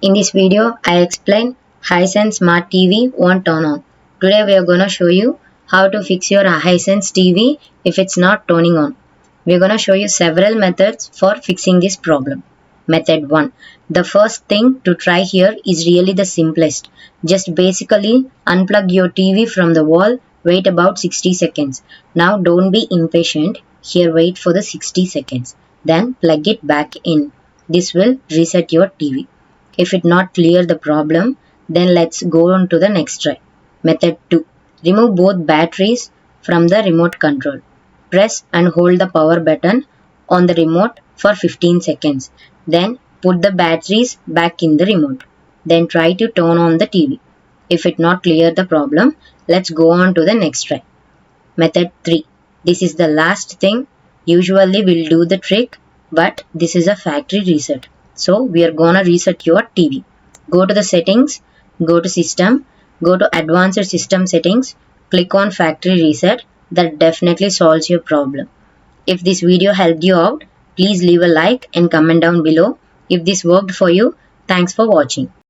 In this video, I explain Hisense Smart TV won't turn on. Today we are gonna show you how to fix your Hisense TV if it's not turning on. We are gonna show you several methods for fixing this problem. Method 1. The first thing to try here is really the simplest. Just basically unplug your TV from the wall, wait about 60 seconds. Now don't be impatient. Here wait for the 60 seconds. Then plug it back in. This will reset your TV. If it not clear the problem, then let's go on to the next try. Method 2. Remove both batteries from the remote control. Press and hold the power button on the remote for 15 seconds. Then put the batteries back in the remote. Then try to turn on the TV. If it not clear the problem, let's go on to the next try. Method 3. This is the last thing. Usually we'll do the trick, but this is a factory reset. So we are gonna reset your TV. Go to the settings, go to system, go to advanced system settings, click on factory reset. That definitely solves your problem. If this video helped you out, please leave a like and comment down below. If this worked for you, thanks for watching.